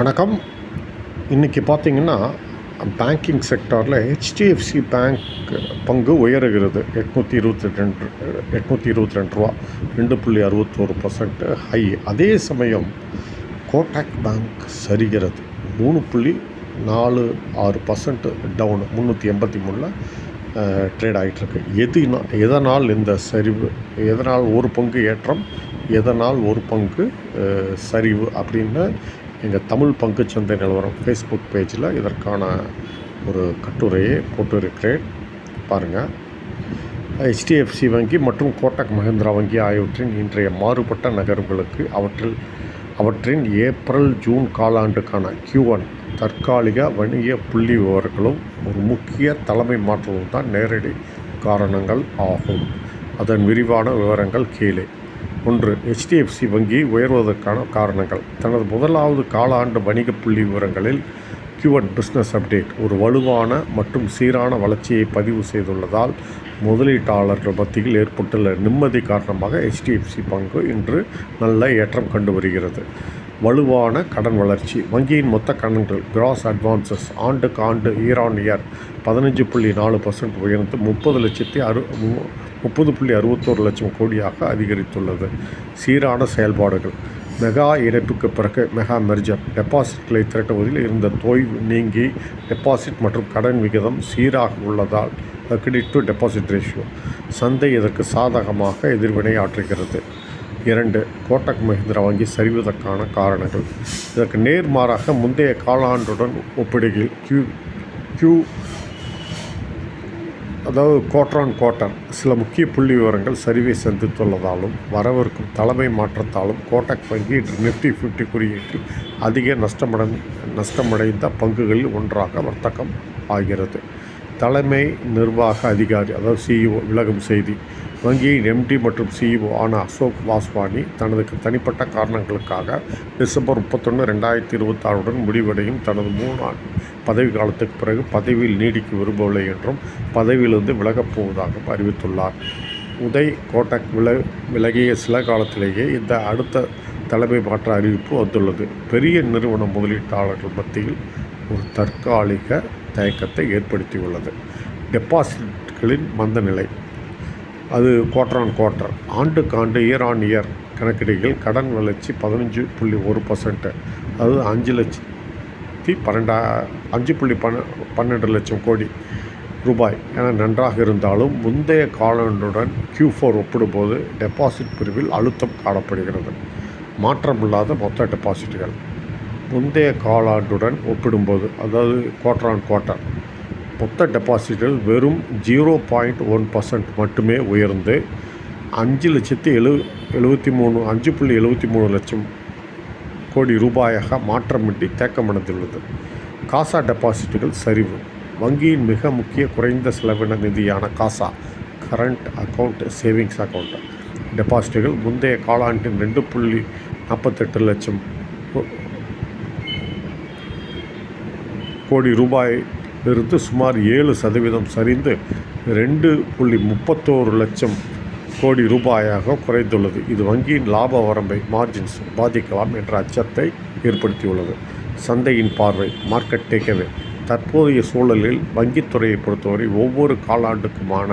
வணக்கம். இன்றைக்கி பார்த்திங்கன்னா பேங்கிங் செக்டாரில் ஹெச்டிஎஃப்சி பேங்க் பங்கு உயருகிறது. 822 ரூபா, 2.61% ஹை. அதே சமயம் கோட்டாக் பேங்க் சரிகிறது, 3.46% டவுன், 383 ட்ரேட் ஆகிட்டுருக்கு. எதனால் இந்த சரிவு, எதனால் ஒரு பங்கு ஏற்றம், எதனால் ஒரு பங்கு சரிவு அப்படின்னு எங்கள் தமிழ் பங்குச்சந்தை நிலவரம் ஃபேஸ்புக் பேஜில் இதற்கான ஒரு கட்டுரையை போட்டிருக்கிறேன், பாருங்கள். ஹெச்டிஎஃப்சி வங்கி மற்றும் கோட்டக் மஹிந்திரா வங்கி ஆகியவற்றின் இன்றைய மாறுபட்ட நகர்வுகளுக்கு அவற்றின் ஏப்ரல் ஜூன் காலாண்டுக்கான Q1 தற்காலிக வணிக புள்ளி விவரங்களும் ஒரு முக்கிய தலைமை மாற்றமும் தான் நேரடி காரணங்கள் ஆகும். அதன் விரிவான விவரங்கள் கீழே. 1. ஹெச்டிஎஃப்சி வங்கி உயர்வதற்கான காரணங்கள். தனது முதலாவது காலாண்டு வணிக புள்ளி விவரங்களில் Q1 பிஸ்னஸ் அப்டேட் ஒரு வலுவான மற்றும் சீரான வளர்ச்சியை பதிவு செய்துள்ளதால் முதலீட்டாளர்கள் மத்தியில் ஏற்பட்டுள்ள நிம்மதி காரணமாக ஹெச்டிஎஃப்சி பங்கு இன்று நல்ல ஏற்றம் கண்டு வருகிறது. வலுவான கடன் வளர்ச்சி. வங்கியின் மொத்த கடன்கள் கிராஸ் அட்வான்சஸ் ஆண்டுக்கு ஆண்டு இயர் 15.4% உயர்ந்து 30.61 லட்சம் கோடியாக அதிகரித்துள்ளது. சீரான செயல்பாடுகள். மெகா இணைப்புக்கு பிறகு மெகா மெர்ஜர் டெபாசிட்களை திரட்டுவதில் இருந்த தொய்வு நீங்கி டெபாசிட் மற்றும் கடன் விகிதம் சீராக உள்ளதால் கிரெடிட் டு டெபாசிட் ரேஷியோ சந்தை இதற்கு சாதகமாக எதிர்வினை ஆற்றுகிறது. 2. கோட்டக் மஹிந்திரா வங்கி சரிவதற்கான காரணங்கள். இதற்கு நேர்மாறாக முந்தைய காலாண்டுடன் ஒப்பிடுகையில் குவார்ட்டர் சில முக்கிய புள்ளி விவரங்கள் சரிவை சந்தித்துள்ளதாலும் வரவிருக்கும் தலைமை மாற்றத்தாலும் கோட்டக் வங்கி நிஃப்டி 50 குறியீட்டில் அதிக நஷ்டமடைந்த பங்குகளில் ஒன்றாக வர்த்தகம் ஆகிறது. தலைமை நிர்வாக அதிகாரி CEO விலகும் செய்தி. வங்கியின் MD மற்றும் CEO ஆன அசோக் வாஸ்வானி தனது தனிப்பட்ட காரணங்களுக்காக டிசம்பர் 31, 2026 முடிவடையும் தனது 3 ஆண்டு பதவி காலத்துக்கு பிறகு பதவியில் நீடிக்க விரும்பவில்லை என்றும் பதவியிலிருந்து விலகப் போவதாகவும் அறிவித்துள்ளார். உதய் கோட்டக் விலகிய சில காலத்திலேயே இந்த அடுத்த தலைமை மாற்ற அறிவிப்பு வந்துள்ளது. பெரிய நிறுவன முதலீட்டாளர்கள் மத்தியில் ஒரு தற்காலிக தயக்கத்தை ஏற்படுத்தியுள்ளது. டெபாசிட்களின் மந்த நிலை. அது குவார்ட்டர் ஆண்டுக்கு ஆண்டு இயர் கணக்கீடுகள் கடன் வளர்ச்சி 15.1%, அது 5.12 லட்சம் கோடி ரூபாய் என நன்றாக இருந்தாலும் முந்தைய காலாண்டுடன் Q4 ஒப்பிடும்போது டெபாசிட் பிரிவில் அழுத்தம் காணப்படுகிறது. மாற்றமில்லாத மொத்த டெபாசிட்டுகள். முந்தைய காலாண்டுடன் ஒப்பிடும்போது, அதாவது குவார்ட்டர் மொத்த டெபாசிட்டுகள் வெறும் 0.1% மட்டுமே உயர்ந்து 5.73 லட்சம் கோடி ரூபாயாக மாற்றமின்றி தேக்கமடைந்துள்ளது. காசா டெபாசிட்டுகள் சரிவு. வங்கியின் மிக முக்கிய குறைந்த செலவின நிதியான காசா கரண்ட் அக்கவுண்ட் சேவிங்ஸ் அக்கவுண்ட் டெபாசிட்டுகள் முந்தைய காலாண்டின் 2.48 லட்சம் கோடி ரூபாயிலிருந்து சுமார் 7% சரிந்து 2.31 லட்சம் கோடி ரூபாயாக குறைந்துள்ளது. இது வங்கியின் லாப வரம்பை மார்ஜின்ஸ் பாதிக்கலாம் என்ற அச்சத்தை ஏற்படுத்தியுள்ளது. சந்தையின் பார்வை. Market takeaway. தற்போதைய சூழலில் வங்கித்துறையை பொறுத்தவரை ஒவ்வொரு காலாண்டுக்குமான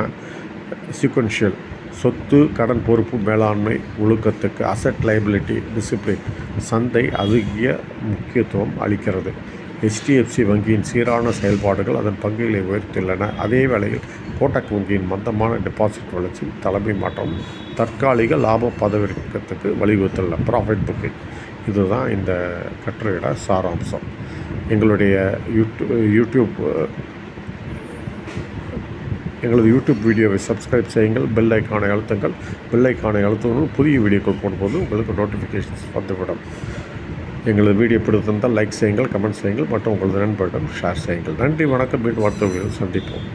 சீக்வென்ஷியல் சொத்து கடன் பொறுப்பு மேலாண்மை ஒழுக்கத்துக்கு அசெட் லைபிலிட்டி டிசிப்ளின் சந்தை அதிக முக்கியத்துவம் அளிக்கிறது. ஹெச்டிஎஃப்சி வங்கியின் சீரான செயல்பாடுகள் அதன் பங்குகளை உயர்த்தியுள்ளன. அதே வேளையில் கோட்டக் வங்கியின் மந்தமான டெபாசிட் வளர்ச்சி தலைமை மாற்றம் தற்காலிக லாப பதவியேற்கத்துக்கு வழிவகுத்துள்ள ப்ராஃபிட் புக்கிங். இதுதான் இந்த கட்டுரையோட சாராம்சம். எங்களது யூடியூப் வீடியோவை சப்ஸ்கிரைப் செய்யுங்கள். பெல் ஐக்கானை அழுத்துங்கள். பெல் ஐக்கானை அழுத்துவதும் புதிய வீடியோக்கள் போடும்போது உங்களுக்கு நோட்டிஃபிகேஷன்ஸ் வந்துவிடும். எங்களது வீடியோ பிடித்திருந்தால் லைக் செய்யுங்கள், கமெண்ட் செய்யுங்கள் மற்றும் உங்களது நண்பரிடம் ஷேர் செய்யுங்கள். நன்றி, வணக்கம். மீண்டும் அடுத்த வீடியோவில் சந்திப்போம்.